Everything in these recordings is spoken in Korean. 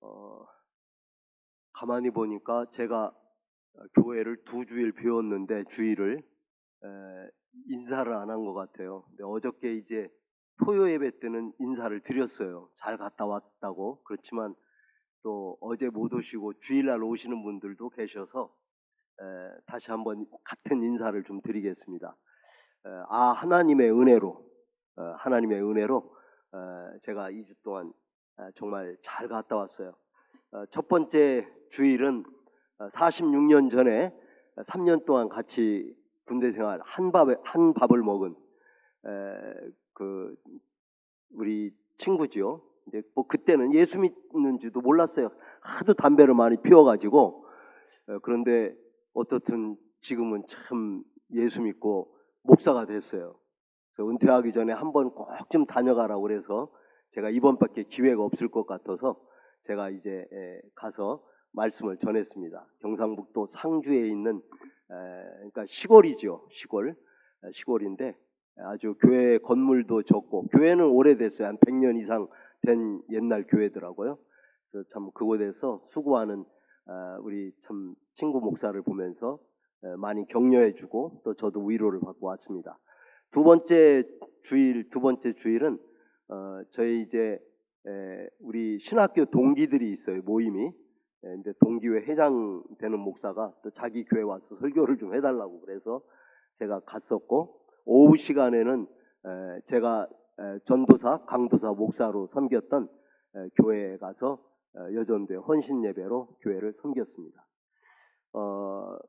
어, 가만히 보니까 제가 교회를 2주일 배웠는데 주일을 인사를 안 한 것 같아요. 근데 어저께 이제 토요 예배 때는 인사를 드렸어요. 잘 갔다 왔다고. 그렇지만 또 어제 못 오시고 주일날 오시는 분들도 계셔서 다시 한번 같은 인사를 좀 드리겠습니다. 하나님의 은혜로 하나님의 은혜로 제가 2주 동안 정말 잘 갔다 왔어요. 첫 번째 주일은 46년 전에 3년 동안 같이 군대 생활 한 밥을 먹은 그 우리 친구지요. 이제 뭐 그때는 예수 믿는지도 몰랐어요. 하도 담배를 많이 피워가지고. 그런데 어떻든 지금은 참 예수 믿고 목사가 됐어요. 그래서 은퇴하기 전에 한번 꼭 좀 다녀가라고 그래서 제가 이번밖에 기회가 없을 것 같아서 제가 이제 가서 말씀을 전했습니다. 경상북도 상주에 있는 그러니까 시골이죠. 시골인데 아주 교회 건물도 적고, 교회는 오래됐어요. 한 100년 이상 된 옛날 교회더라고요. 그래서 참 그곳에서 수고하는 우리 참 친구 목사를 보면서 많이 격려해주고 또 저도 위로를 받고 왔습니다. 두 번째 주일은 저희 이제 우리 신학교 동기들이 있어요. 모임이. 근데 동기회 회장 되는 목사가 또 자기 교회 와서 설교를 좀 해달라고 그래서 제가 갔었고, 오후 시간에는 제가 전도사, 강도사, 목사로 섬겼던 교회에 가서 여전도의 헌신 예배로 교회를 섬겼습니다.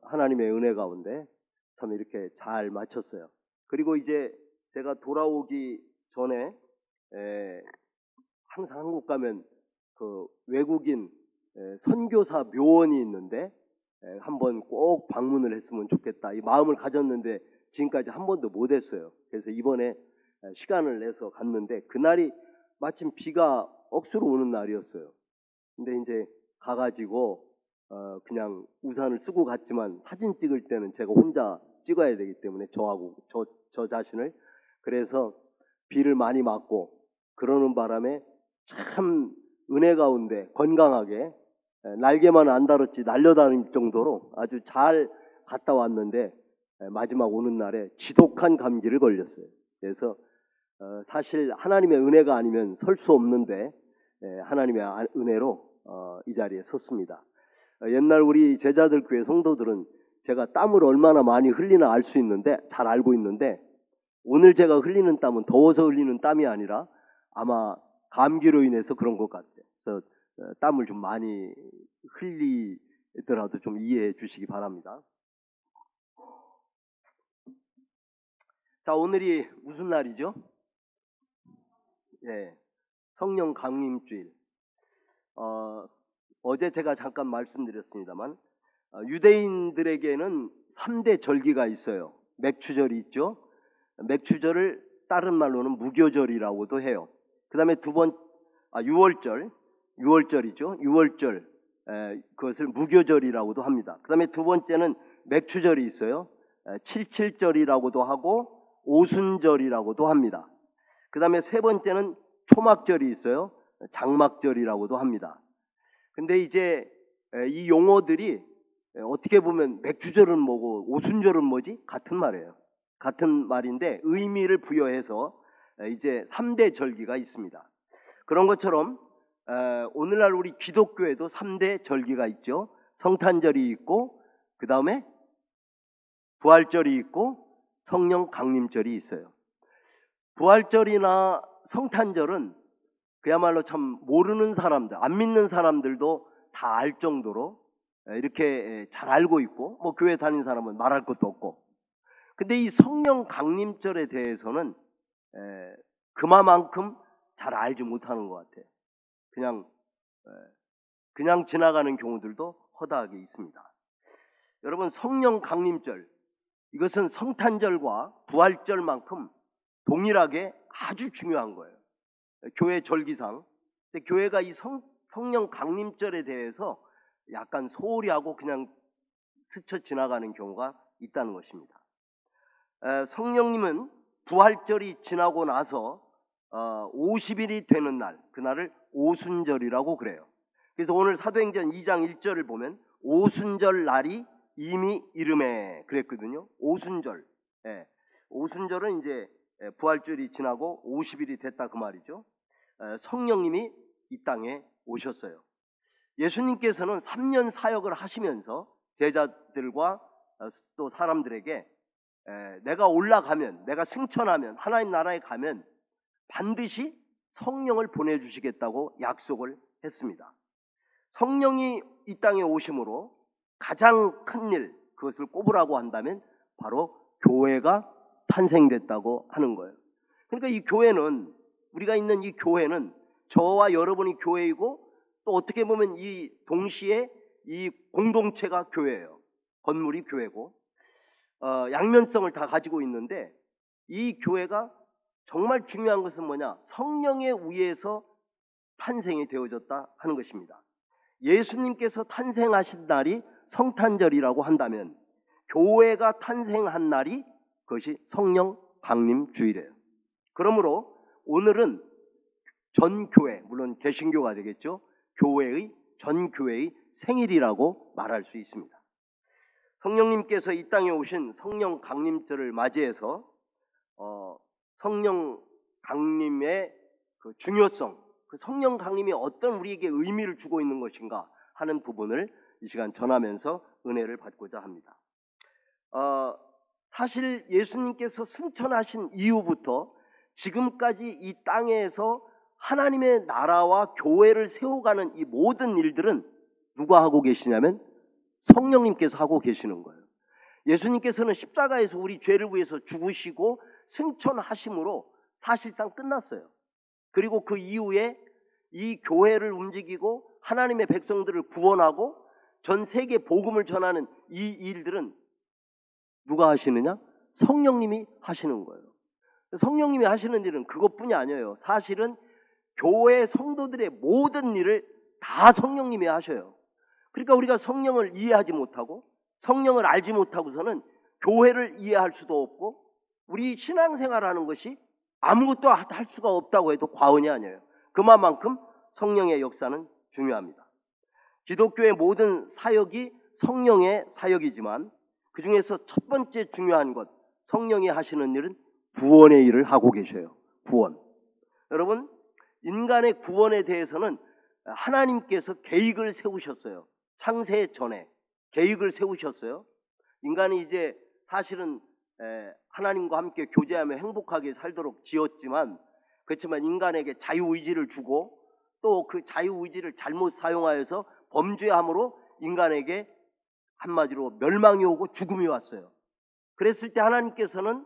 하나님의 은혜 가운데 참 이렇게 잘 마쳤어요. 그리고 이제 제가 돌아오기 전에 항상 한국 가면 그 외국인 선교사 묘원이 있는데 한번 꼭 방문을 했으면 좋겠다 이 마음을 가졌는데 지금까지 한 번도 못 했어요. 그래서 이번에 시간을 내서 갔는데 그날이 마침 비가 억수로 오는 날이었어요. 근데 이제 가가지고 그냥 우산을 쓰고 갔지만 사진 찍을 때는 제가 혼자 찍어야 되기 때문에 저 자신을, 그래서 비를 많이 맞고 그러는 바람에 참 은혜 가운데 건강하게 날개만 안 달았지 날려다닐 정도로 아주 잘 갔다 왔는데 마지막 오는 날에 지독한 감기를 걸렸어요. 그래서 사실 하나님의 은혜가 아니면 설 수 없는데 하나님의 은혜로 이 자리에 섰습니다. 옛날 우리 제자들 교회 성도들은 제가 땀을 얼마나 많이 흘리나 알 수 있는데, 잘 알고 있는데, 오늘 제가 흘리는 땀은 더워서 흘리는 땀이 아니라 아마 감기로 인해서 그런 것 같아요. 그래서 땀을 좀 많이 흘리더라도 좀 이해해 주시기 바랍니다. 자, 오늘이 무슨 날이죠? 성령 강림주일. 어제 제가 잠깐 말씀드렸습니다만 유대인들에게는 3대 절기가 있어요. 맥추절이 있죠. 맥추절을 다른 말로는 무교절이라고도 해요. 그 다음에 6월절이죠. 6월절, 그것을 무교절이라고도 합니다. 그 다음에 두 번째는 맥추절이 있어요. 77절이라고도 하고 오순절이라고도 합니다. 그 다음에 세 번째는 초막절이 있어요. 장막절이라고도 합니다. 근데 이제 이 용어들이 어떻게 보면 맥주절은 뭐고 오순절은 뭐지? 같은 말이에요. 같은 말인데 의미를 부여해서 이제 3대 절기가 있습니다. 그런 것처럼 오늘날 우리 기독교에도 3대 절기가 있죠. 성탄절이 있고 그 다음에 부활절이 있고 성령 강림절이 있어요. 부활절이나 성탄절은 그야말로 참 모르는 사람들, 안 믿는 사람들도 다 알 정도로 이렇게 잘 알고 있고, 뭐 교회 다니는 사람은 말할 것도 없고. 근데 이 성령 강림절에 대해서는 그만큼 잘 알지 못하는 것 같아요. 그냥 지나가는 경우들도 허다하게 있습니다. 여러분, 성령 강림절, 이것은 성탄절과 부활절만큼 동일하게 아주 중요한 거예요. 교회 절기상. 근데 교회가 이 성령 강림절에 대해서 약간 소홀히 하고 그냥 스쳐 지나가는 경우가 있다는 것입니다. 성령님은 부활절이 지나고 나서 50일이 되는 날, 그날을 오순절이라고 그래요. 그래서 오늘 사도행전 2장 1절을 보면 오순절 날이 이미 이름에 그랬거든요. 오순절. 예. 오순절은 이제 부활절이 지나고 50일이 됐다 그 말이죠. 성령님이 이 땅에 오셨어요. 예수님께서는 3년 사역을 하시면서 제자들과 또 사람들에게 내가 올라가면, 내가 승천하면, 하나님 나라에 가면 반드시 성령을 보내주시겠다고 약속을 했습니다. 성령이 이 땅에 오심으로 가장 큰 일, 그것을 꼽으라고 한다면 바로 교회가 탄생됐다고 하는 거예요. 그러니까 이 교회는, 우리가 있는 이 교회는 저와 여러분이 교회이고, 또 어떻게 보면 이 동시에 이 공동체가 교회예요. 건물이 교회고 양면성을 다 가지고 있는데, 이 교회가 정말 중요한 것은 뭐냐? 성령에 의해서 탄생이 되어졌다 하는 것입니다. 예수님께서 탄생하신 날이 성탄절이라고 한다면 교회가 탄생한 날이 그것이 성령 강림 주일이에요. 그러므로 오늘은 전 교회, 물론 개신교가 되겠죠. 교회의 전 교회의 생일이라고 말할 수 있습니다. 성령님께서 이 땅에 오신 성령 강림절을 맞이해서 성령 강림의 그 중요성, 그 성령 강림이 어떤 우리에게 의미를 주고 있는 것인가 하는 부분을 이 시간 전하면서 은혜를 받고자 합니다. 사실 예수님께서 승천하신 이후부터 지금까지 이 땅에서 하나님의 나라와 교회를 세워가는 이 모든 일들은 누가 하고 계시냐면 성령님께서 하고 계시는 거예요. 예수님께서는 십자가에서 우리 죄를 위해서 죽으시고 승천하심으로 사실상 끝났어요. 그리고 그 이후에 이 교회를 움직이고 하나님의 백성들을 구원하고 전 세계 복음을 전하는 이 일들은 누가 하시느냐? 성령님이 하시는 거예요. 성령님이 하시는 일은 그것뿐이 아니에요. 사실은 교회 성도들의 모든 일을 다 성령님이 하셔요. 그러니까 우리가 성령을 이해하지 못하고 성령을 알지 못하고서는 교회를 이해할 수도 없고 우리 신앙생활하는 것이 아무것도 할 수가 없다고 해도 과언이 아니에요. 그만큼 성령의 역사는 중요합니다. 기독교의 모든 사역이 성령의 사역이지만 그 중에서 첫 번째 중요한 것, 성령이 하시는 일은 구원의 일을 하고 계셔요. 구원. 여러분, 인간의 구원에 대해서는 하나님께서 계획을 세우셨어요. 창세 전에 계획을 세우셨어요. 인간이 이제 사실은 하나님과 함께 교제하며 행복하게 살도록 지었지만, 그렇지만 인간에게 자유의지를 주고 또 그 자유의지를 잘못 사용하여서 범죄함으로 인간에게 한마디로 멸망이 오고 죽음이 왔어요. 그랬을 때 하나님께서는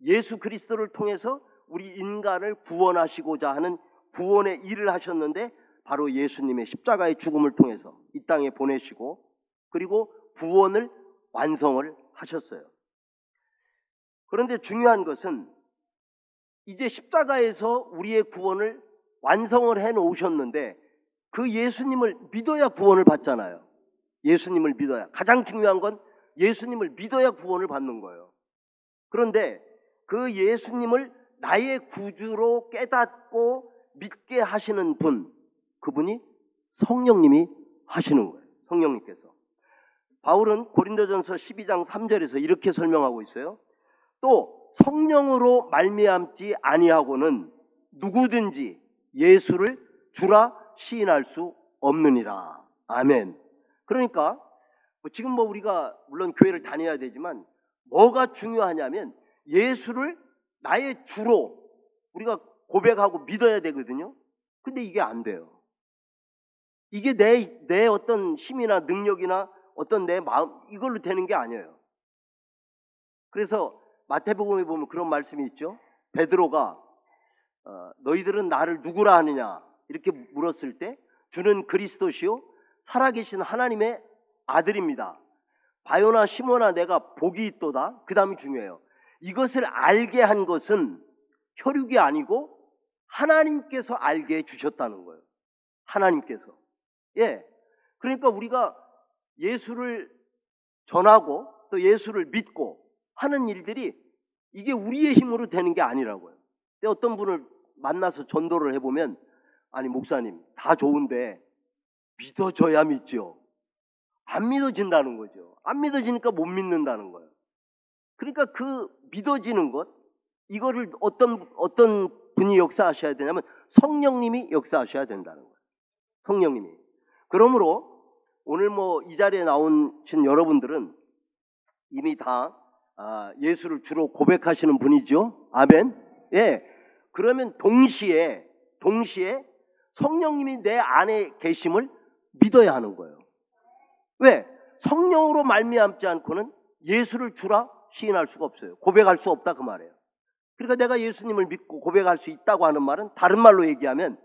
예수 그리스도를 통해서 우리 인간을 구원하시고자 하는 구원의 일을 하셨는데, 바로 예수님의 십자가의 죽음을 통해서 이 땅에 보내시고 그리고 구원을 완성을 하셨어요. 그런데 중요한 것은 이제 십자가에서 우리의 구원을 완성을 해 놓으셨는데 그 예수님을 믿어야 구원을 받잖아요. 예수님을 믿어야. 가장 중요한 건 예수님을 믿어야 구원을 받는 거예요. 그런데 그 예수님을 나의 구주로 깨닫고 믿게 하시는 분, 그분이 성령님이 하시는 거예요. 성령님께서. 바울은 고린도전서 12장 3절에서 이렇게 설명하고 있어요. 또 성령으로 말미암지 아니하고는 누구든지 예수를 주라 시인할 수 없느니라. 아멘. 그러니까 지금 우리가 물론 교회를 다녀야 되지만 뭐가 중요하냐면 예수를 나의 주로 우리가 고백하고 믿어야 되거든요. 근데 이게 안 돼요. 이게 내 어떤 힘이나 능력이나 어떤 내 마음 이걸로 되는 게 아니에요. 그래서 마태복음에 보면 그런 말씀이 있죠. 베드로가 너희들은 나를 누구라 하느냐 이렇게 물었을 때 주는 그리스도시요 살아계신 하나님의 아들입니다. 바요나 시몬아 내가 복이 있도다. 그 다음이 중요해요. 이것을 알게 한 것은 혈육이 아니고 하나님께서 알게 해주셨다는 거예요. 하나님께서. 예. 그러니까 우리가 예수를 전하고 또 예수를 믿고 하는 일들이 이게 우리의 힘으로 되는 게 아니라고요. 근데 어떤 분을 만나서 전도를 해보면 아니 목사님 다 좋은데 믿어져야 믿죠. 안 믿어진다는 거죠. 안 믿어지니까 못 믿는다는 거예요. 그러니까 그 믿어지는 것, 이거를 어떤 분이 역사하셔야 되냐면 성령님이 역사하셔야 된다는 거예요. 성령님이. 그러므로 오늘 뭐 이 자리에 나오신 여러분들은 이미 다 예수를 주로 고백하시는 분이죠. 아멘. 예. 그러면 동시에 성령님이 내 안에 계심을 믿어야 하는 거예요. 왜? 성령으로 말미암지 않고는 예수를 주라 시인할 수가 없어요. 고백할 수 없다 그 말이에요. 그러니까 내가 예수님을 믿고 고백할 수 있다고 하는 말은 다른 말로 얘기하면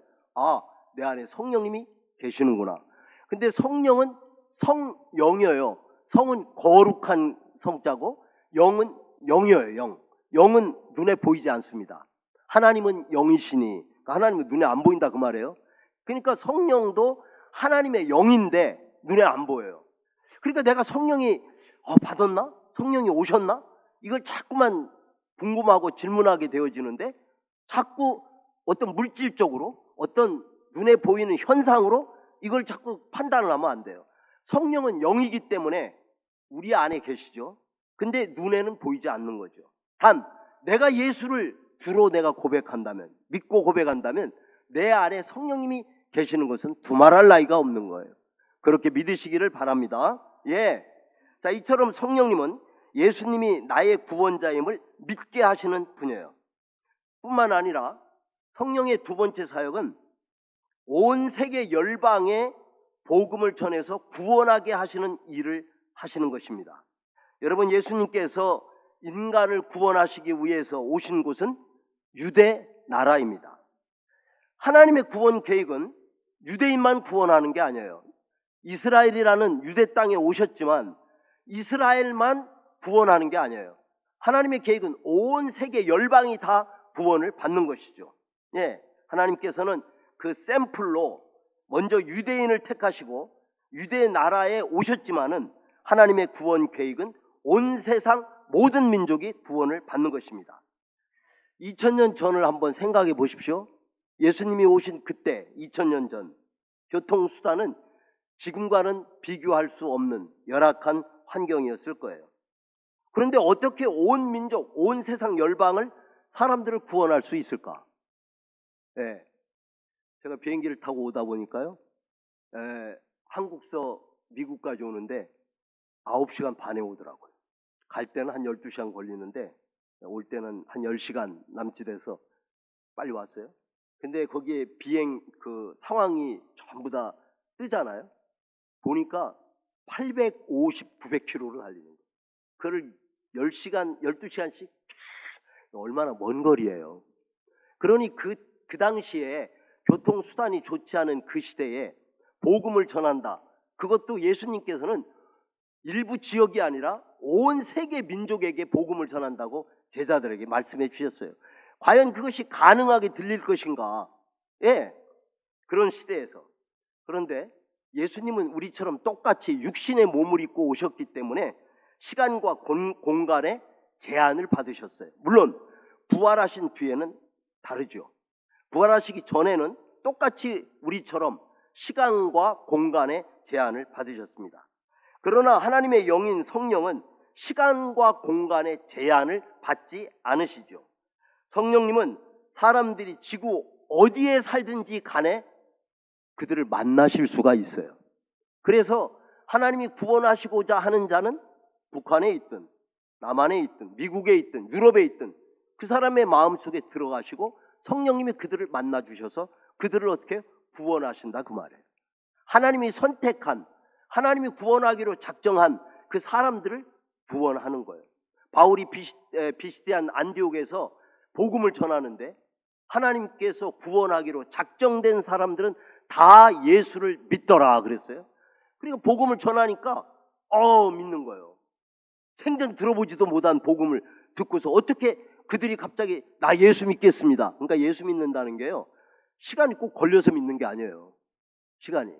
내 안에 성령님이 계시는구나. 근데 성령은 성영이에요. 성은 거룩한 성자고 영은 영이에요. 영. 영은 눈에 보이지 않습니다. 하나님은 영이시니 하나님은 눈에 안 보인다 그 말이에요. 그러니까 성령도 하나님의 영인데 눈에 안 보여요. 그러니까 내가 성령이 받았나? 성령이 오셨나? 이걸 자꾸만 궁금하고 질문하게 되어지는데 자꾸 어떤 물질적으로 어떤 눈에 보이는 현상으로 이걸 자꾸 판단을 하면 안 돼요. 성령은 영이기 때문에 우리 안에 계시죠. 근데 눈에는 보이지 않는 거죠. 단 내가 예수를 주로 내가 고백한다면, 믿고 고백한다면 내 안에 성령님이 계시는 것은 두말할 나위가 없는 거예요. 그렇게 믿으시기를 바랍니다. 예. 자, 이처럼 성령님은 예수님이 나의 구원자임을 믿게 하시는 분이에요. 뿐만 아니라 성령의 두 번째 사역은 온 세계 열방에 복음을 전해서 구원하게 하시는 일을 하시는 것입니다. 여러분, 예수님께서 인간을 구원하시기 위해서 오신 곳은 유대 나라입니다. 하나님의 구원 계획은 유대인만 구원하는 게 아니에요. 이스라엘이라는 유대 땅에 오셨지만 이스라엘만 구원하는 게 아니에요. 하나님의 계획은 온 세계 열방이 다 구원을 받는 것이죠. 예, 하나님께서는 그 샘플로 먼저 유대인을 택하시고 유대 나라에 오셨지만은 하나님의 구원 계획은 온 세상 모든 민족이 구원을 받는 것입니다. 2000년 전을 한번 생각해 보십시오. 예수님이 오신 그때 2000년 전 교통수단은 지금과는 비교할 수 없는 열악한 환경이었을 거예요. 그런데 어떻게 온 민족, 온 세상 열방을 사람들을 구원할 수 있을까? 예, 제가 비행기를 타고 오다 보니까요, 한국서 미국까지 오는데 9시간 반에 오더라고요. 갈 때는 한 12시간 걸리는데 올 때는 한 10시간 남짓해서 빨리 왔어요. 근데 거기에 비행 그 상황이 전부 다 뜨잖아요. 보니까 850, 900km를 달리는 거예요. 그걸 10시간, 12시간씩 얼마나 먼 거리예요. 그러니 그 당시에 교통수단이 좋지 않은 그 시대에 복음을 전한다. 그것도 예수님께서는 일부 지역이 아니라 온 세계 민족에게 복음을 전한다고 제자들에게 말씀해 주셨어요. 과연 그것이 가능하게 들릴 것인가? 예, 그런 시대에서. 그런데 예수님은 우리처럼 똑같이 육신의 몸을 입고 오셨기 때문에 시간과 공간의 제한을 받으셨어요. 물론 부활하신 뒤에는 다르죠. 부활하시기 전에는 똑같이 우리처럼 시간과 공간의 제한을 받으셨습니다. 그러나 하나님의 영인 성령은 시간과 공간의 제한을 받지 않으시죠. 성령님은 사람들이 지구 어디에 살든지 간에 그들을 만나실 수가 있어요. 그래서 하나님이 구원하시고자 하는 자는 북한에 있든 남한에 있든 미국에 있든 유럽에 있든 그 사람의 마음속에 들어가시고 성령님이 그들을 만나 주셔서 그들을 어떻게 구원하신다 그 말이에요. 하나님이 선택한, 하나님이 구원하기로 작정한 그 사람들을 구원하는 거예요. 바울이 비시디안 안디옥에서 복음을 전하는데 하나님께서 구원하기로 작정된 사람들은 다 예수를 믿더라 그랬어요. 그리고 복음을 전하니까 믿는 거예요. 생전 들어보지도 못한 복음을 듣고서 어떻게 그들이 갑자기 나 예수 믿겠습니다. 그러니까 예수 믿는다는 게요, 시간이 꼭 걸려서 믿는 게 아니에요. 시간이.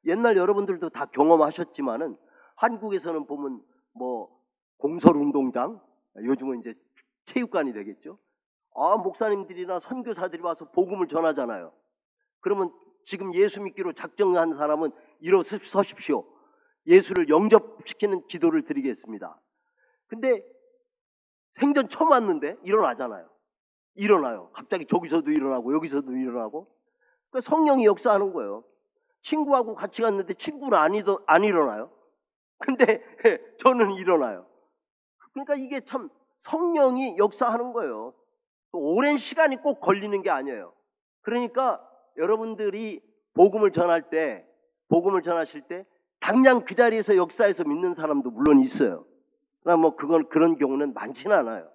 옛날 여러분들도 다 경험하셨지만은 한국에서는 보면 뭐 공설운동장, 요즘은 이제 체육관이 되겠죠. 목사님들이나 선교사들이 와서 복음을 전하잖아요. 그러면 지금 예수 믿기로 작정한 사람은 일어서십시오. 예수를 영접시키는 기도를 드리겠습니다. 근데 생전 처음 왔는데 일어나잖아요. 일어나요. 갑자기 저기서도 일어나고 여기서도 일어나고. 그러니까 성령이 역사하는 거예요. 친구하고 같이 갔는데 친구는 안 일어나요. 근데 저는 일어나요. 그러니까 이게 참 성령이 역사하는 거예요. 오랜 시간이 꼭 걸리는 게 아니에요. 그러니까 여러분들이 복음을 전하실 때 당장 그 자리에서 역사해서 믿는 사람도 물론 있어요. 그러나 뭐 그런 경우는 많지는 않아요.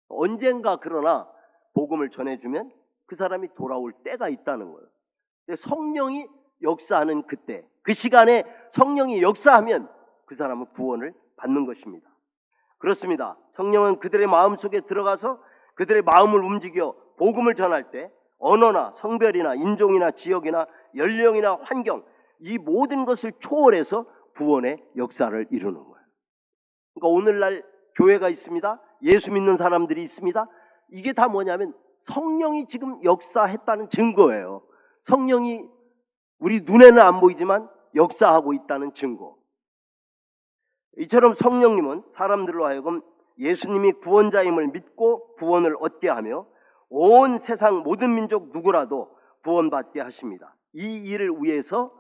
언젠가 그러나 복음을 전해주면 그 사람이 돌아올 때가 있다는 거예요. 성령이 역사하는 그때, 그 시간에 성령이 역사하면 그 사람은 구원을 받는 것입니다. 그렇습니다. 성령은 그들의 마음속에 들어가서 그들의 마음을 움직여 복음을 전할 때 언어나 성별이나 인종이나 지역이나 연령이나 환경, 이 모든 것을 초월해서 구원의 역사를 이루는 거예요. 그러니까 오늘날 교회가 있습니다. 예수 믿는 사람들이 있습니다. 이게 다 뭐냐면 성령이 지금 역사했다는 증거예요. 성령이 우리 눈에는 안 보이지만 역사하고 있다는 증거. 이처럼 성령님은 사람들로 하여금 예수님이 구원자임을 믿고 구원을 얻게 하며 온 세상 모든 민족 누구라도 구원받게 하십니다. 이 일을 위해서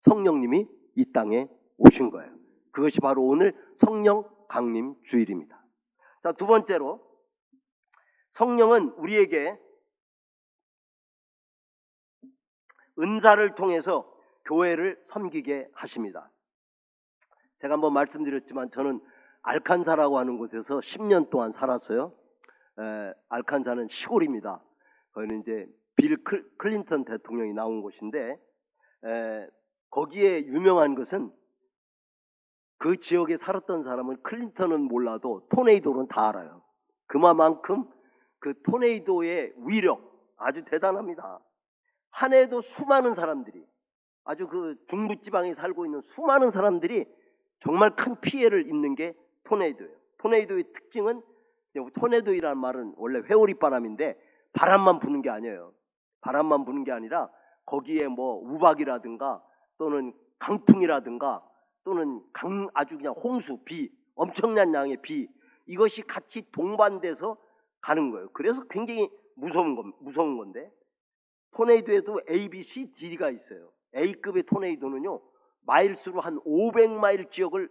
성령님이 이 땅에 오신 거예요. 그것이 바로 오늘 성령 강림 주일입니다. 자, 두 번째로 성령은 우리에게 은사를 통해서 교회를 섬기게 하십니다. 제가 한번 말씀드렸지만 저는 알칸사라고 하는 곳에서 10년 동안 살았어요. 알칸사는 시골입니다. 거기는 이제 빌 클린턴 대통령이 나온 곳인데 거기에 유명한 것은 그 지역에 살았던 사람은 클린턴은 몰라도 토네이도는 다 알아요. 그만큼 그 토네이도의 위력 아주 대단합니다. 한 해도 수많은 사람들이 아주 그 중부지방에 살고 있는 수많은 사람들이 정말 큰 피해를 입는 게 토네이도예요. 토네이도의 특징은 토네이도이라는 말은 원래 회오리 바람인데 바람만 부는 게 아니에요. 바람만 부는 게 아니라 거기에 뭐 우박이라든가 또는 강풍이라든가 또는 아주 그냥 홍수, 비, 엄청난 양의 비 이것이 같이 동반돼서 가는 거예요. 그래서 굉장히 무서운 건데 토네이도에도 A, B, C, D가 있어요. A급의 토네이도는요 마일수로 한 500마일 지역을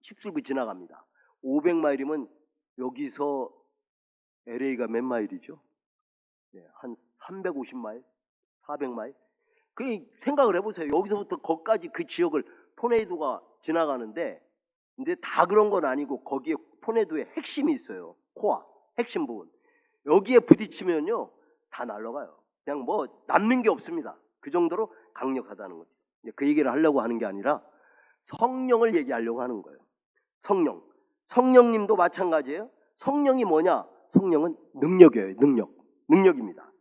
휩쓸고 지나갑니다. 500마일이면 여기서 LA가 몇 마일이죠? 네, 한 350마일, 400마일. 그 생각을 해보세요. 여기서부터 거기까지 그 지역을 토네이도가 지나가는데 근데 다 그런 건 아니고 거기에 토네이도의 핵심이 있어요. 코어, 핵심 부분. 여기에 부딪히면요 다 날아가요. 그냥 뭐 남는 게 없습니다. 그 정도로 강력하다는 거죠. 그 얘기를 하려고 하는 게 아니라 성령을 얘기하려고 하는 거예요. 성령님도 마찬가지예요. 성령이 뭐냐? 성령은 능력이에요. 능력입니다.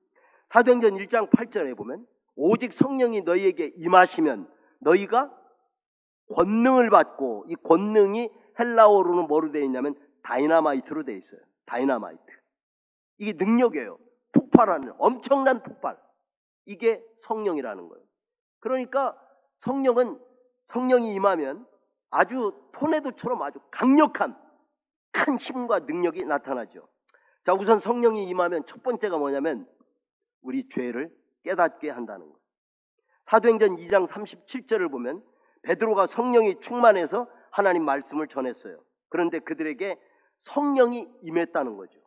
사도행전 1장 8절에 보면 오직 성령이 너희에게 임하시면 너희가 권능을 받고, 이 권능이 헬라어로는 뭐로 되어 있냐면 다이나마이트로 되어 있어요. 다이나마이트. 이게 능력이에요. 폭발하는 엄청난 폭발. 이게 성령이라는 거예요. 그러니까 성령이 임하면 아주 토네도처럼 아주 강력한 큰 힘과 능력이 나타나죠. 자, 우선 성령이 임하면 첫 번째가 뭐냐면 우리 죄를 깨닫게 한다는 거예요. 사도행전 2장 37절을 보면 베드로가 성령이 충만해서 하나님 말씀을 전했어요. 그런데 그들에게 성령이 임했다는 거죠.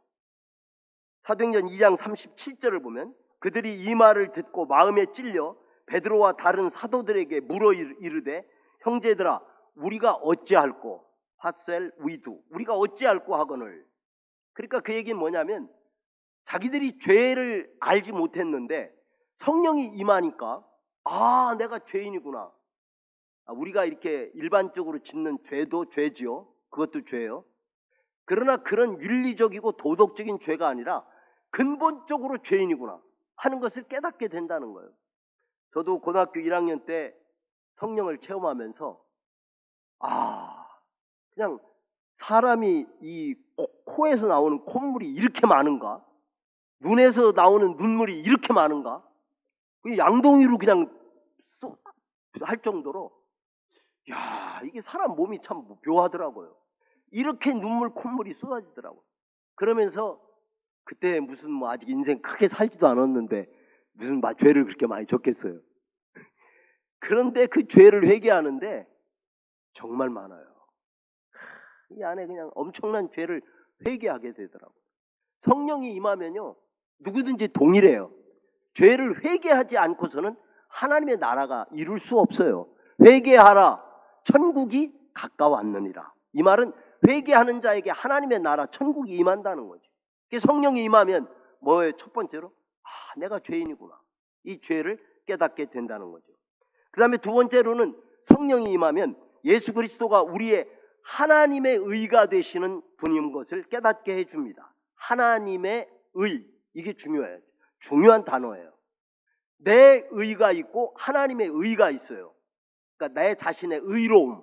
사도행전 2장 37절을 보면 그들이 이 말을 듣고 마음에 찔려 베드로와 다른 사도들에게 물어 이르되 형제들아 우리가 어찌할꼬 What shall we do? 우리가 어찌할꼬 하거늘. 그러니까 그 얘기는 뭐냐면 자기들이 죄를 알지 못했는데 성령이 임하니까 내가 죄인이구나. 우리가 이렇게 일반적으로 짓는 죄도 죄지요. 그것도 죄예요. 그러나 그런 윤리적이고 도덕적인 죄가 아니라 근본적으로 죄인이구나 하는 것을 깨닫게 된다는 거예요. 저도 고등학교 1학년 때 성령을 체험하면서 그냥 사람이 이 코에서 나오는 콧물이 이렇게 많은가? 눈에서 나오는 눈물이 이렇게 많은가? 양동이로 그냥 할 정도로 야, 이게 사람 몸이 참 묘하더라고요. 이렇게 눈물 콧물이 쏟아지더라고요. 그러면서 그때 무슨 뭐 아직 인생 크게 살지도 않았는데 무슨 죄를 그렇게 많이 졌겠어요. 그런데 그 죄를 회개하는데 정말 많아요. 이 안에 그냥 엄청난 죄를 회개하게 되더라고요. 성령이 임하면요, 누구든지 동일해요. 죄를 회개하지 않고서는 하나님의 나라가 이룰 수 없어요. 회개하라, 천국이 가까웠느니라. 이 말은 회개하는 자에게 하나님의 나라, 천국이 임한다는 거죠. 성령이 임하면 뭐예요? 첫 번째로 내가 죄인이구나. 이 죄를 깨닫게 된다는 거죠. 그 다음에 두 번째로는 성령이 임하면 예수 그리스도가 우리의 하나님의 의가 되시는 분인 것을 깨닫게 해줍니다. 하나님의 의, 이게 중요해요. 중요한 단어예요. 내 의가 있고 하나님의 의가 있어요. 그러니까 내 자신의 의로움.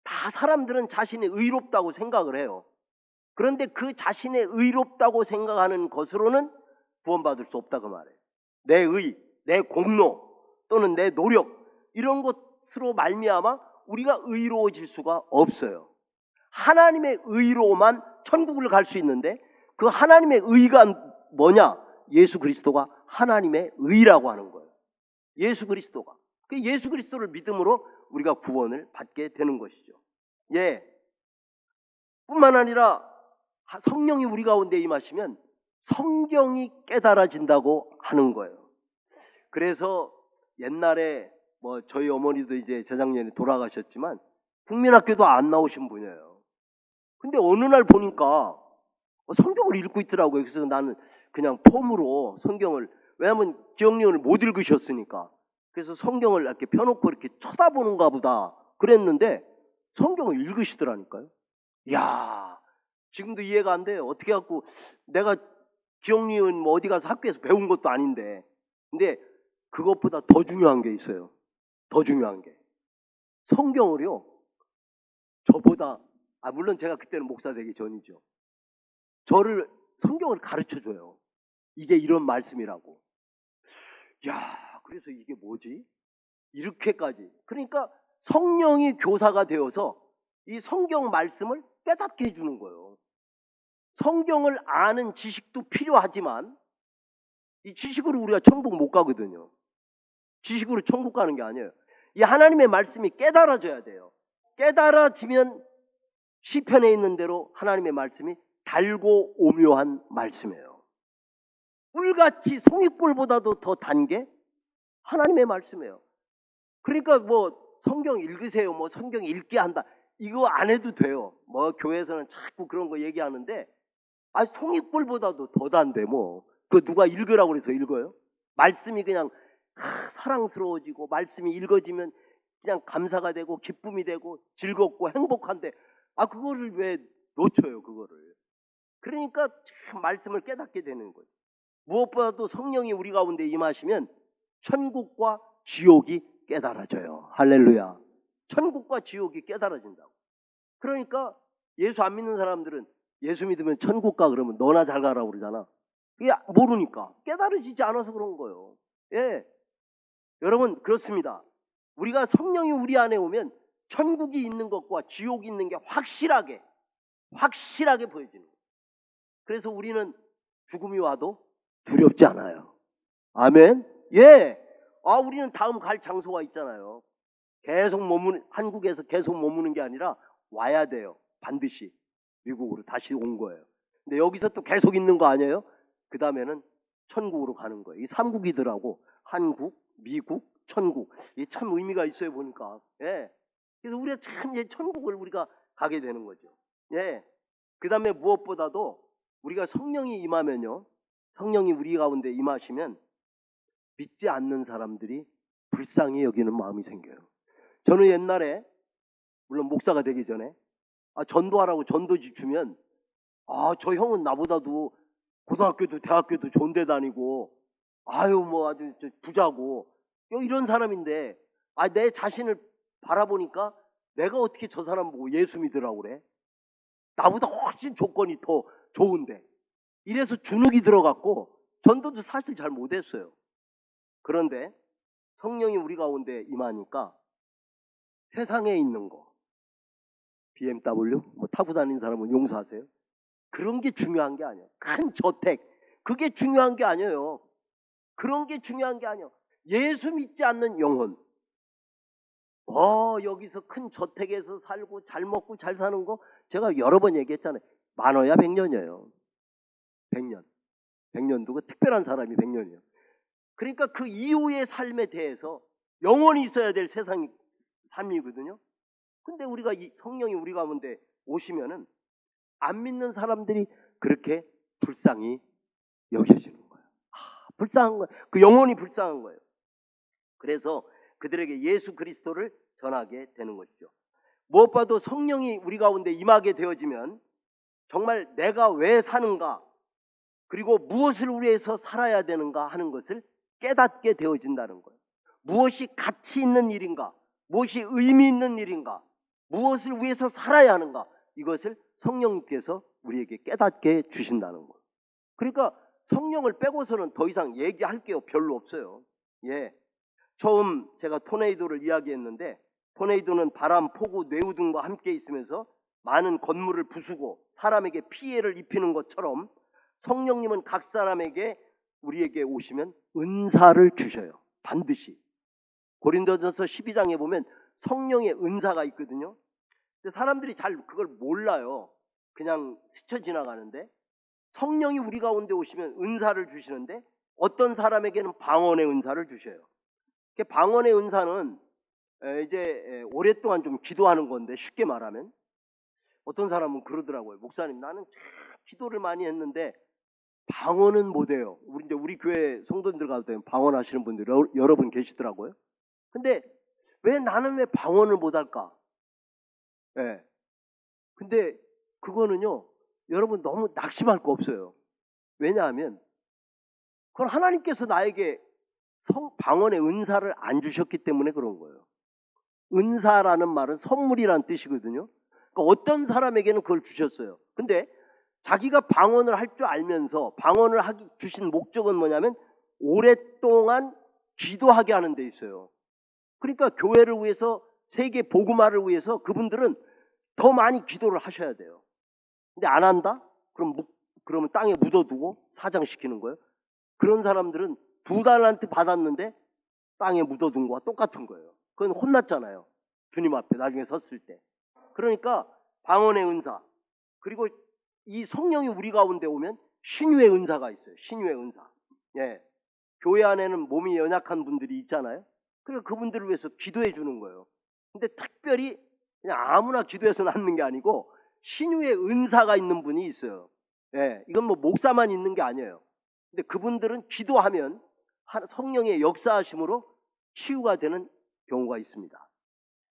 다 사람들은 자신이 의롭다고 생각을 해요. 그런데 그 자신의 의롭다고 생각하는 것으로는 구원받을 수 없다고 말해요. 내 의, 내 공로 또는 내 노력 이런 것으로 말미암아 우리가 의로워질 수가 없어요. 하나님의 의로만 천국을 갈 수 있는데 그 하나님의 의가 뭐냐? 예수 그리스도가 하나님의 의라고 하는 거예요. 예수 그리스도가. 그 예수 그리스도를 믿음으로 우리가 구원을 받게 되는 것이죠. 예. 뿐만 아니라 성령이 우리 가운데 임하시면 성경이 깨달아진다고 하는 거예요. 그래서 옛날에 뭐 저희 어머니도 이제 재작년에 돌아가셨지만 국민학교도 안 나오신 분이에요. 근데 어느 날 보니까 성경을 읽고 있더라고요. 그래서 나는 그냥 폼으로 성경을, 왜냐하면 기억력을 못 읽으셨으니까. 그래서 성경을 이렇게 펴놓고 이렇게 쳐다보는가 보다 그랬는데 성경을 읽으시더라니까요. 이야, 지금도 이해가 안 돼요. 어떻게 갖고 내가 기억력은 뭐 어디 가서 학교에서 배운 것도 아닌데. 근데 그것보다 더 중요한 게 있어요. 더 중요한 게. 성경을요, 저보다, 물론 제가 그때는 목사 되기 전이죠. 저를 성경을 가르쳐 줘요. 이게 이런 말씀이라고. 야, 그래서 이게 뭐지? 이렇게까지. 그러니까 성령이 교사가 되어서 이 성경 말씀을 깨닫게 해주는 거예요. 성경을 아는 지식도 필요하지만 이 지식으로 우리가 천국 못 가거든요. 지식으로 천국 가는 게 아니에요. 이 하나님의 말씀이 깨달아져야 돼요. 깨달아지면 시편에 있는 대로 하나님의 말씀이 달고 오묘한 말씀이에요. 꿀같이 송이꿀보다도 더 단 게 하나님의 말씀이에요. 그러니까 뭐 성경 읽으세요, 뭐 성경 읽게 한다, 이거 안 해도 돼요. 뭐 교회에서는 자꾸 그런 거 얘기하는데 송이꿀보다도 더 단데 뭐 그 누가 읽으라고 그래서 읽어요? 말씀이 그냥 사랑스러워지고 말씀이 읽어지면 그냥 감사가 되고 기쁨이 되고 즐겁고 행복한데 그거를 왜 놓쳐요, 그거를. 그러니까 참 말씀을 깨닫게 되는 거예요. 무엇보다도 성령이 우리 가운데 임하시면 천국과 지옥이 깨달아져요. 할렐루야. 천국과 지옥이 깨달아진다고. 그러니까 예수 안 믿는 사람들은 예수 믿으면 천국 가 그러면 너나 잘 가라고 그러잖아. 그게 모르니까, 깨달아지지 않아서 그런 거예요. 예. 여러분, 그렇습니다. 우리가 성령이 우리 안에 오면 천국이 있는 것과 지옥이 있는 게 확실하게 보여지는 거예요. 그래서 우리는 죽음이 와도 두렵지 않아요. 아멘. 예. 우리는 다음 갈 장소가 있잖아요. 한국에서 계속 머무는 게 아니라 와야 돼요. 반드시 미국으로 다시 온 거예요. 근데 여기서 또 계속 있는 거 아니에요? 그 다음에는 천국으로 가는 거예요. 이 삼국이더라고. 한국, 미국, 천국. 이게 참 의미가 있어요, 보니까. 예. 그래서 우리가 참 이제 천국을 우리가 가게 되는 거죠. 예. 그 다음에 무엇보다도 우리가 성령이 임하면요, 성령이 우리 가운데 임하시면 믿지 않는 사람들이 불쌍히 여기는 마음이 생겨요. 저는 옛날에, 물론 목사가 되기 전에, 전도하라고 전도지 주면, 저 형은 나보다도 고등학교도 대학교도 좋은 데 다니고, 뭐 아주 부자고, 이런 사람인데, 내 자신을 바라보니까 내가 어떻게 저 사람 보고 예수 믿으라고 그래? 나보다 훨씬 조건이 더 좋은데. 이래서 주눅이 들어갔고, 전도도 사실 잘 못했어요. 그런데 성령이 우리 가운데 임하니까 세상에 있는 거, BMW 뭐 타고 다니는 사람은 용서하세요. 그런 게 중요한 게 아니에요. 큰 저택, 그게 중요한 게 아니에요. 그런 게 중요한 게 아니에요. 예수 믿지 않는 영혼. 여기서 큰 저택에서 살고 잘 먹고 잘 사는 거 제가 여러 번 얘기했잖아요. 많아야 100년이에요. 100년. 100년 두고 특별한 사람이 100년이에요. 그러니까 그 이후의 삶에 대해서 영원히 있어야 될 세상 삶이거든요. 근데 우리가 이 성령이 우리 가운데 오시면은 안 믿는 사람들이 그렇게 불쌍히 여겨지는 거예요. 불쌍한 거예요. 그 영혼이 불쌍한 거예요. 그래서 그들에게 예수 그리스도를 전하게 되는 것이죠. 무엇보다도 성령이 우리 가운데 임하게 되어지면 정말 내가 왜 사는가, 그리고 무엇을 위해서 살아야 되는가 하는 것을 깨닫게 되어진다는 거예요. 무엇이 가치 있는 일인가, 무엇이 의미 있는 일인가, 무엇을 위해서 살아야 하는가, 이것을 성령님께서 우리에게 깨닫게 주신다는 거예요. 그러니까 성령을 빼고서는 더 이상 얘기할 게 별로 없어요. 예. 처음 제가 토네이도를 이야기했는데, 토네이도는 바람, 폭우, 뇌우 등과 함께 있으면서 많은 건물을 부수고 사람에게 피해를 입히는 것처럼 성령님은 각 사람에게 우리에게 오시면 은사를 주셔요. 반드시. 고린도전서 12장에 보면 성령의 은사가 있거든요. 근데 사람들이 잘 그걸 몰라요. 그냥 스쳐 지나가는데, 성령이 우리 가운데 오시면 은사를 주시는데 어떤 사람에게는 방언의 은사를 주셔요. 방언의 은사는 이제 오랫동안 좀 기도하는 건데, 쉽게 말하면 어떤 사람은 그러더라고요. 목사님, 나는 참 기도를 많이 했는데 방언은 못해요. 우리 교회 성도님들 가운데 방언하시는 분들이 여러 분 계시더라고요. 근데 왜 나는 왜 방언을 못할까? 예. 근데 그거는요, 여러분 너무 낙심할 거 없어요. 왜냐하면 그건 하나님께서 나에게 방언의 은사를 안 주셨기 때문에 그런 거예요. 은사라는 말은 선물이라는 뜻이거든요. 그러니까 어떤 사람에게는 그걸 주셨어요. 근데 자기가 방언을 할 줄 알면서 방언을 주신 목적은 뭐냐면 오랫동안 기도하게 하는 데 있어요. 그러니까 교회를 위해서, 세계 복음화를 위해서 그분들은 더 많이 기도를 하셔야 돼요. 근데 안 한다? 그러면 땅에 묻어두고 사장시키는 거예요. 그런 사람들은 2달란트 받았는데 땅에 묻어둔 거와 똑같은 거예요. 그건 혼났잖아요. 주님 앞에 나중에 섰을 때. 그러니까 방언의 은사, 그리고 이 성령이 우리 가운데 오면 신유의 은사가 있어요. 신유의 은사. 예. 교회 안에는 몸이 연약한 분들이 있잖아요. 그래서 그분들을 위해서 기도해 주는 거예요. 근데 특별히 그냥 아무나 기도해서 낫는 게 아니고 신유의 은사가 있는 분이 있어요. 예. 이건 뭐 목사만 있는 게 아니에요. 근데 그분들은 기도하면 성령의 역사하심으로 치유가 되는 경우가 있습니다.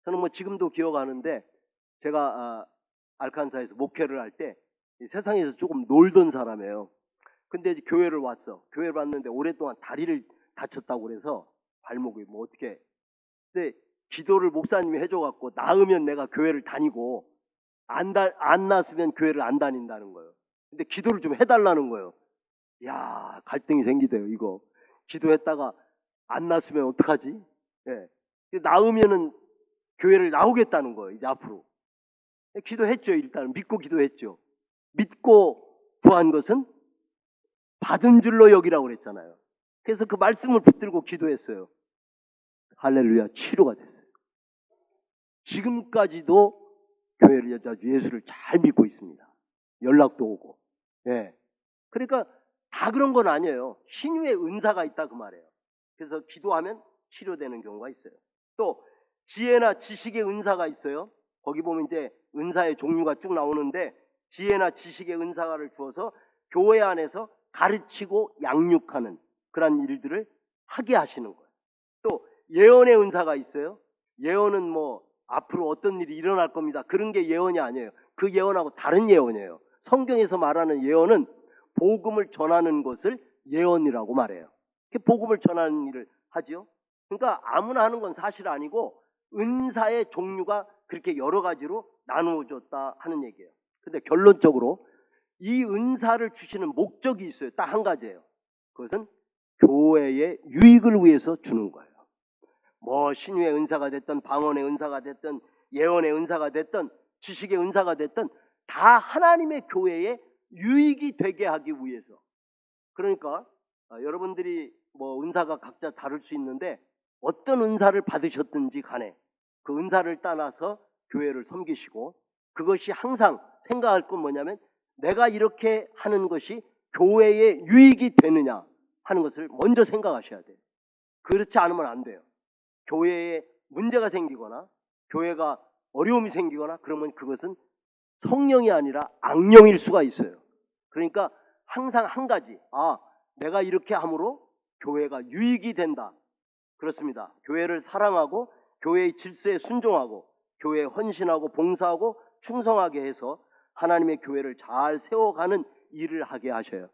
저는 뭐 지금도 기억하는데, 제가 알칸사에서 목회를 할 때 세상에서 조금 놀던 사람이에요. 근데 이제 교회를 왔어. 교회를 왔는데 오랫동안 다리를 다쳤다고 그래서 발목이 뭐 어떻게. 근데 기도를 목사님이 해줘갖고 나으면 내가 교회를 다니고 안 났으면 교회를 안 다닌다는 거예요. 근데 기도를 좀 해달라는 거예요. 야, 갈등이 생기대요. 이거 기도했다가 안 났으면 어떡하지? 예. 나으면은 교회를 나오겠다는 거예요. 이제 앞으로. 기도했죠. 일단 믿고 기도했죠. 믿고 구한 것은 받은 줄로 여기라고 그랬잖아요. 그래서 그 말씀을 붙들고 기도했어요. 할렐루야, 치료가 됐어요. 지금까지도 교회를 예수를 잘 믿고 있습니다. 연락도 오고. 예. 그러니까 다 그런 건 아니에요. 신유의 은사가 있다 그 말이에요. 그래서 기도하면 치료되는 경우가 있어요. 또 지혜나 지식의 은사가 있어요. 거기 보면 이제 은사의 종류가 쭉 나오는데, 지혜나 지식의 은사를 주어서 교회 안에서 가르치고 양육하는 그런 일들을 하게 하시는 거예요. 또 예언의 은사가 있어요. 예언은 뭐 앞으로 어떤 일이 일어날 겁니다, 그런 게 예언이 아니에요. 그 예언하고 다른 예언이에요. 성경에서 말하는 예언은 복음을 전하는 것을 예언이라고 말해요. 복음을 전하는 일을 하지요. 그러니까 아무나 하는 건 사실 아니고 은사의 종류가 그렇게 여러 가지로 나누어졌다 하는 얘기예요. 근데 결론적으로 이 은사를 주시는 목적이 있어요. 딱 한 가지예요. 그것은 교회의 유익을 위해서 주는 거예요. 뭐 신유의 은사가 됐든 방언의 은사가 됐든 예언의 은사가 됐든 지식의 은사가 됐든 다 하나님의 교회에 유익이 되게 하기 위해서. 그러니까 여러분들이 뭐 은사가 각자 다를 수 있는데 어떤 은사를 받으셨든지 간에 그 은사를 따라서 교회를 섬기시고, 그것이 항상 생각할 건 뭐냐면 내가 이렇게 하는 것이 교회에 유익이 되느냐 하는 것을 먼저 생각하셔야 돼요. 그렇지 않으면 안 돼요. 교회에 문제가 생기거나 교회가 어려움이 생기거나 그러면 그것은 성령이 아니라 악령일 수가 있어요. 그러니까 항상 한 가지, 내가 이렇게 함으로 교회가 유익이 된다. 그렇습니다. 교회를 사랑하고 교회의 질서에 순종하고 교회에 헌신하고 봉사하고 충성하게 해서 하나님의 교회를 잘 세워가는 일을 하게 하셔요.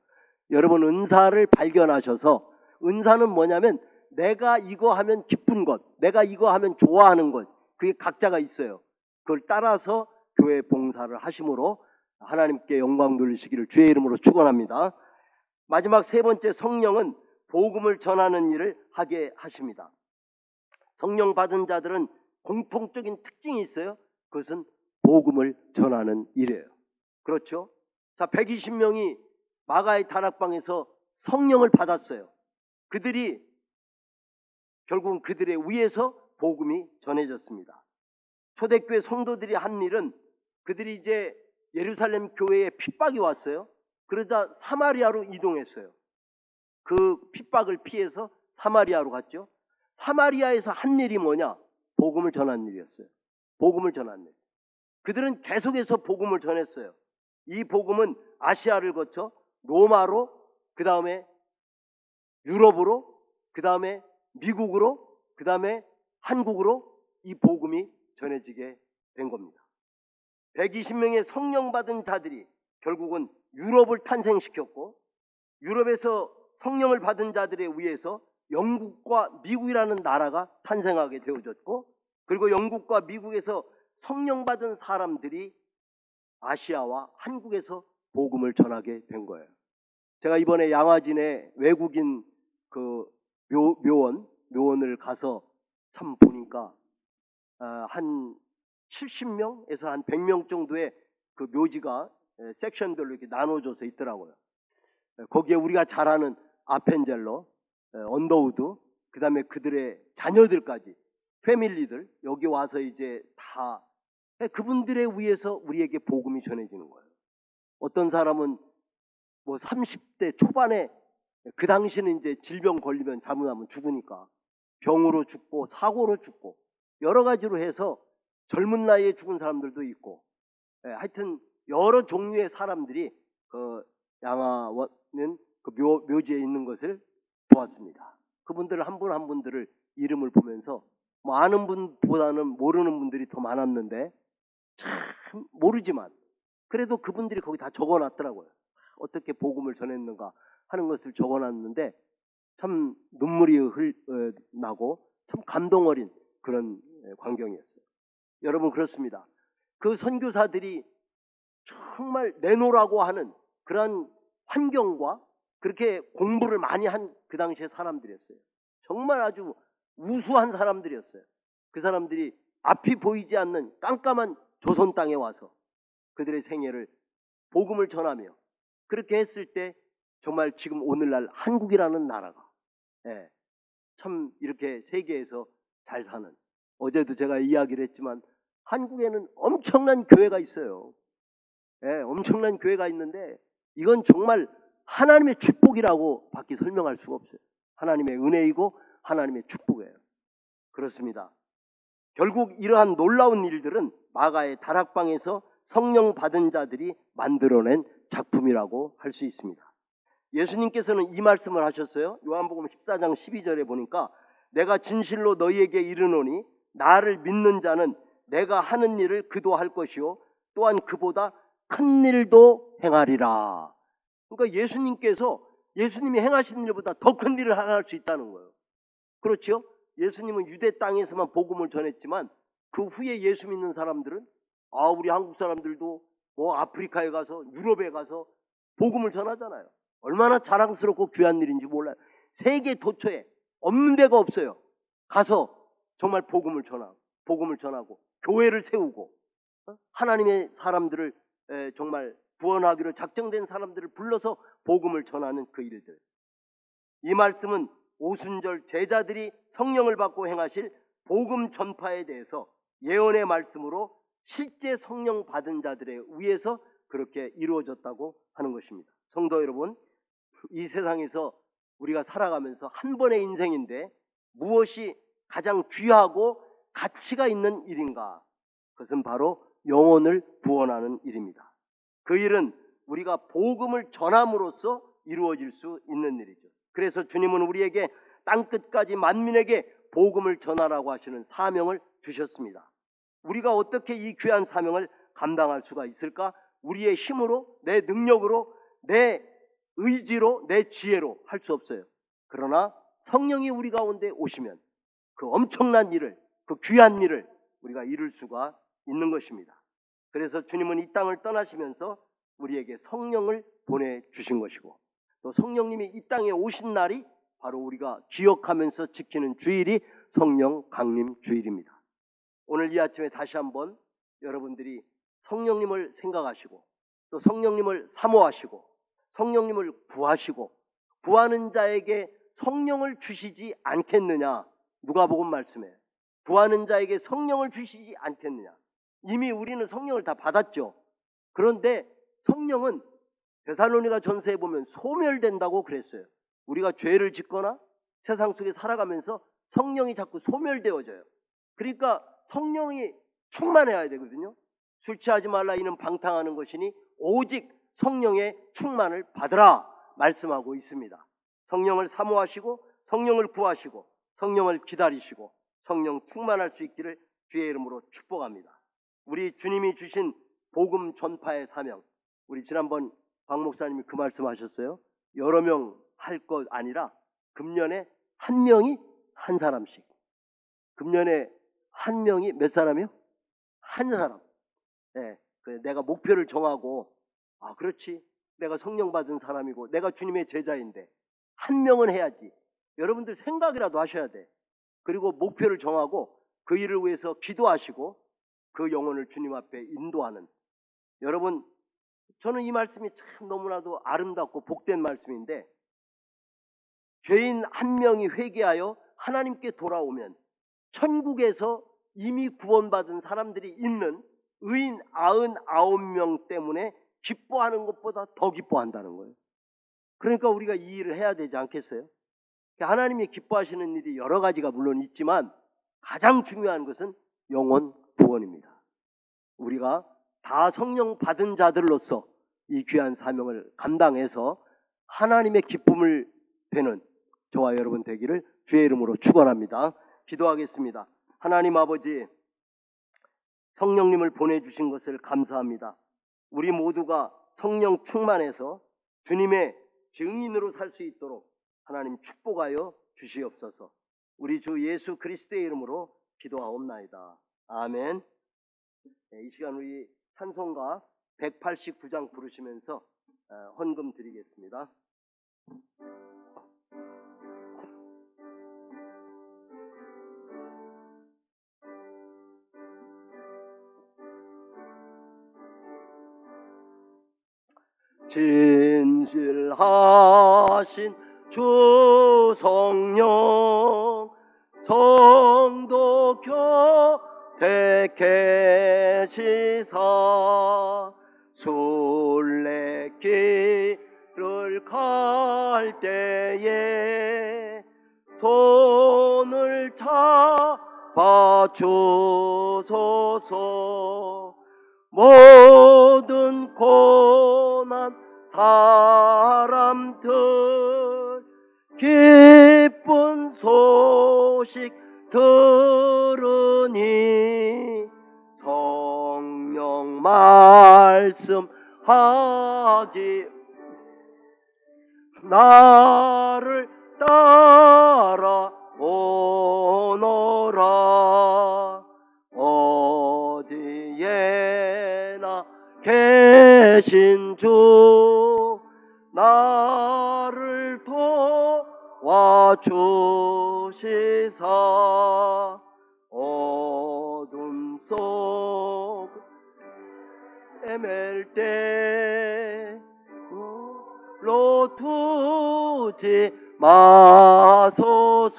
여러분, 은사를 발견하셔서, 은사는 뭐냐면 내가 이거 하면 기쁜 것, 내가 이거 하면 좋아하는 것, 그게 각자가 있어요. 그걸 따라서 교회 봉사를 하심으로 하나님께 영광 돌리시기를 주의 이름으로 축원합니다. 마지막 세 번째, 성령은 복음을 전하는 일을 하게 하십니다. 성령 받은 자들은 공통적인 특징이 있어요. 그것은 복음을 전하는 일이에요. 그렇죠? 자, 120명이 마가의 다락방에서 성령을 받았어요. 그들이 결국은 그들의 위에서 복음이 전해졌습니다. 초대교회 성도들이 한 일은, 그들이 이제 예루살렘 교회에 핍박이 왔어요. 그러자 사마리아로 이동했어요. 그 핍박을 피해서 사마리아로 갔죠. 사마리아에서 한 일이 뭐냐? 복음을 전하는 일이었어요. 복음을 전하는 일. 그들은 계속해서 복음을 전했어요. 이 복음은 아시아를 거쳐 로마로, 그 다음에 유럽으로, 그 다음에 미국으로, 그 다음에 한국으로 이 복음이 전해지게 된 겁니다. 120명의 성령 받은 자들이 결국은 유럽을 탄생시켰고, 유럽에서 성령을 받은 자들에 의해서 영국과 미국이라는 나라가 탄생하게 되어졌고, 그리고 영국과 미국에서 성령 받은 사람들이 아시아와 한국에서 복음을 전하게 된 거예요. 제가 이번에 양화진에 외국인 그 묘원을 가서 참 보니까 한 70명에서 한 100명 정도의 그 묘지가 섹션별로 이렇게 나눠져서 있더라고요. 거기에 우리가 잘 아는 아펜젤러, 언더우드, 그 다음에 그들의 자녀들까지, 패밀리들 여기 와서 이제 다 그분들에 의해서 우리에게 복음이 전해지는 거예요. 어떤 사람은 뭐 30대 초반에, 그 당시는 이제 질병 걸리면 잘못하면 죽으니까 병으로 죽고 사고로 죽고 여러 가지로 해서 젊은 나이에 죽은 사람들도 있고, 하여튼 여러 종류의 사람들이 그 양화는 그 묘지에 있는 것을 보았습니다. 그분들 한 분 한 분들을 이름을 보면서 뭐 아는 분보다는 모르는 분들이 더 많았는데, 참 모르지만 그래도 그분들이 거기 다 적어놨더라고요. 어떻게 복음을 전했는가 하는 것을 적어놨는데 참 눈물이 나고 참 감동 어린 그런 광경이었어요. 여러분, 그렇습니다. 그 선교사들이 정말 내놓으라고 하는 그런 환경과 그렇게 공부를 많이 한 그 당시의 사람들이었어요. 정말 아주 우수한 사람들이었어요. 그 사람들이 앞이 보이지 않는 깜깜한 조선 땅에 와서 그들의 생애를 복음을 전하며 그렇게 했을 때 정말 지금 오늘날 한국이라는 나라가 참 이렇게 세계에서 잘 사는, 어제도 제가 이야기를 했지만 한국에는 엄청난 교회가 있어요. 엄청난 교회가 있는데 이건 정말 하나님의 축복이라고 밖에 설명할 수가 없어요. 하나님의 은혜이고 하나님의 축복이에요. 그렇습니다. 결국 이러한 놀라운 일들은 마가의 다락방에서 성령 받은 자들이 만들어낸 작품이라고 할 수 있습니다. 예수님께서는 이 말씀을 하셨어요. 요한복음 14장 12절에 보니까 내가 진실로 너희에게 이르노니 나를 믿는 자는 내가 하는 일을 그도 할 것이요 또한 그보다 큰 일도 행하리라. 그러니까 예수님이 행하신 일보다 더 큰 일을 할 수 있다는 거예요. 그렇죠? 예수님은 유대 땅에서만 복음을 전했지만 그 후에 예수 믿는 사람들은 우리 한국 사람들도 뭐 아프리카에 가서 유럽에 가서 복음을 전하잖아요. 얼마나 자랑스럽고 귀한 일인지 몰라요. 세계 도처에 없는 데가 없어요. 가서 정말 복음을 전하고 교회를 세우고 하나님의 사람들을 정말 구원하기로 작정된 사람들을 불러서 복음을 전하는 그 일들. 이 말씀은 오순절 제자들이 성령을 받고 행하실 복음 전파에 대해서 예언의 말씀으로 실제 성령 받은 자들에 의해서 그렇게 이루어졌다고 하는 것입니다. 성도 여러분, 이 세상에서 우리가 살아가면서 한 번의 인생인데 무엇이 가장 귀하고 가치가 있는 일인가? 그것은 바로 영혼을 구원하는 일입니다. 그 일은 우리가 복음을 전함으로써 이루어질 수 있는 일이죠. 그래서 주님은 우리에게 땅끝까지 만민에게 복음을 전하라고 하시는 사명을 주셨습니다. 우리가 어떻게 이 귀한 사명을 감당할 수가 있을까? 우리의 힘으로, 내 능력으로, 내 의지로, 내 지혜로 할 수 없어요. 그러나 성령이 우리 가운데 오시면 그 엄청난 일을, 그 귀한 일을 우리가 이룰 수가 있는 것입니다. 그래서 주님은 이 땅을 떠나시면서 우리에게 성령을 보내주신 것이고, 또 성령님이 이 땅에 오신 날이 바로 우리가 기억하면서 지키는 주일이 성령 강림 주일입니다. 오늘 이 아침에 다시 한번 여러분들이 성령님을 생각하시고 또 성령님을 사모하시고 성령님을 구하시고 구하는 자에게 성령을 주시지 않겠느냐. 누가복음 말씀에 구하는 자에게 성령을 주시지 않겠느냐. 이미 우리는 성령을 다 받았죠. 그런데 성령은 데살로니가 전서에 보면 소멸된다고 그랬어요. 우리가 죄를 짓거나 세상 속에 살아가면서 성령이 자꾸 소멸되어져요. 그러니까 성령이 충만해야 되거든요. 술 취하지 말라 이는 방탕하는 것이니 오직 성령의 충만을 받으라 말씀하고 있습니다. 성령을 사모하시고 성령을 구하시고 성령을 기다리시고 성령 충만할 수 있기를 주의 이름으로 축복합니다. 우리 주님이 주신 복음 전파의 사명, 우리 지난번 박 목사님이 그 말씀하셨어요. 여러 명 할 것 아니라 금년에 한 명이 한 사람씩. 금년에 한 명이 몇 사람이요? 한 사람. 네, 내가 목표를 정하고 그렇지. 내가 성령 받은 사람이고 내가 주님의 제자인데 한 명은 해야지. 여러분들 생각이라도 하셔야 돼. 그리고 목표를 정하고 그 일을 위해서 기도하시고 그 영혼을 주님 앞에 인도하는. 여러분, 저는 이 말씀이 참 너무나도 아름답고 복된 말씀인데, 죄인 한 명이 회개하여 하나님께 돌아오면 천국에서 이미 구원받은 사람들이 있는 의인 99명 때문에 기뻐하는 것보다 더 기뻐한다는 거예요. 그러니까 우리가 이 일을 해야 되지 않겠어요? 하나님이 기뻐하시는 일이 여러 가지가 물론 있지만 가장 중요한 것은 영혼 구원입니다. 우리가 다 성령 받은 자들로서 이 귀한 사명을 감당해서 하나님의 기쁨을 되는 저와 여러분 되기를 주의 이름으로 축원합니다. 기도하겠습니다. 하나님 아버지, 성령님을 보내주신 것을 감사합니다. 우리 모두가 성령 충만해서 주님의 증인으로 살 수 있도록 하나님 축복하여 주시옵소서. 우리 주 예수 그리스도의 이름으로 기도하옵나이다. 아멘. 네, 이 시간 우리 찬송가 189장 부르시면서 헌금 드리겠습니다. 진실하신 주 성령 성도 곁에 계시사 순례길을 갈 때에 손을 잡아 주소서. 모든 고난 사람들 기쁜 소식 들으니 성령 말씀하기 나를 따라 오너라. 어디에나 계신 주 나를 도와주시사 헤맬 때로 두지 마소서.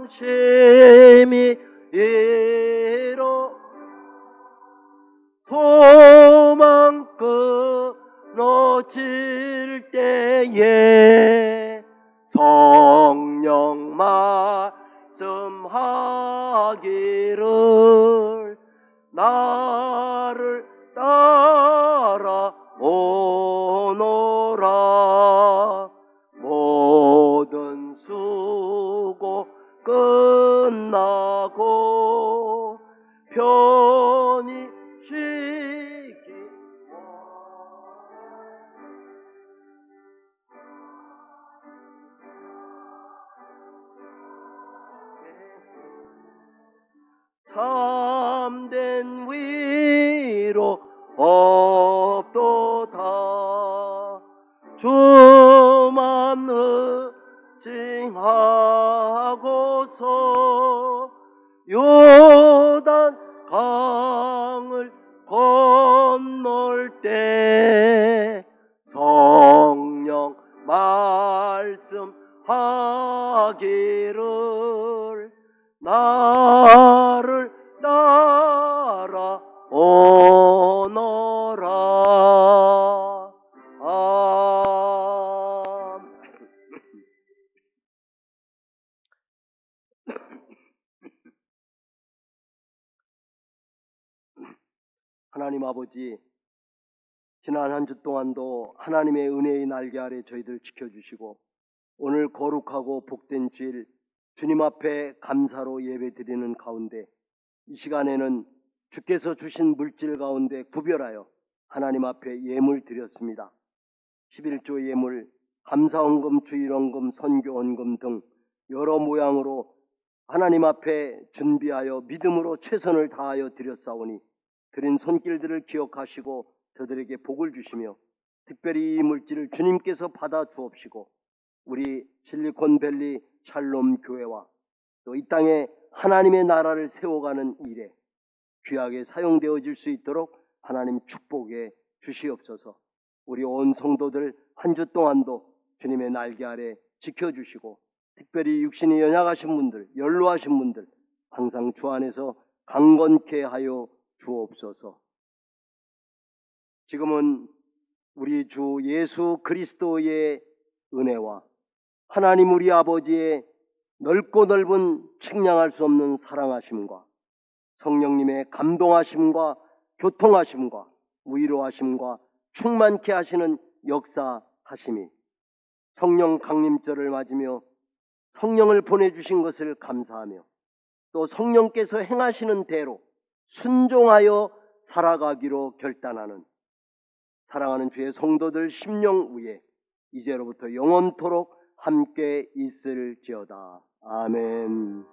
풍랑심이 이로 소망 끊어질 때에 성령 말씀하기를 나를 따라 오너라. 모든 수고 끝나고 편히 쉬기 참된 위로 없도다. 주만 의징하고서 요단 강을 건널 때 성령 말씀하기를 나를 따라 오너라. 하나님 아버지, 지난 한 주 동안도 하나님의 은혜의 날개 아래 저희들 지켜주시고 오늘 거룩하고 복된 주일 주님 앞에 감사로 예배드리는 가운데 이 시간에는 주께서 주신 물질 가운데 구별하여 하나님 앞에 예물 드렸습니다. 11조 예물, 감사헌금, 주일헌금, 선교헌금 등 여러 모양으로 하나님 앞에 준비하여 믿음으로 최선을 다하여 드렸사오니 드린 손길들을 기억하시고 저들에게 복을 주시며 특별히 이 물질을 주님께서 받아 주옵시고 우리 실리콘밸리 샬롬 교회와 또 이 땅에 하나님의 나라를 세워가는 일에 귀하게 사용되어질 수 있도록 하나님 축복해 주시옵소서. 우리 온 성도들 한 주 동안도 주님의 날개 아래 지켜주시고 특별히 육신이 연약하신 분들, 연로하신 분들 항상 주 안에서 강건케 하여 주옵소서. 지금은 우리 주 예수 그리스도의 은혜와 하나님 우리 아버지의 넓고 넓은 측량할 수 없는 사랑하심과 성령님의 감동하심과 교통하심과 위로하심과 충만케 하시는 역사하심이 성령 강림절을 맞으며 성령을 보내주신 것을 감사하며 또 성령께서 행하시는 대로 순종하여 살아가기로 결단하는 사랑하는 주의 성도들 심령 위에 이제로부터 영원토록 함께 있을지어다. 아멘.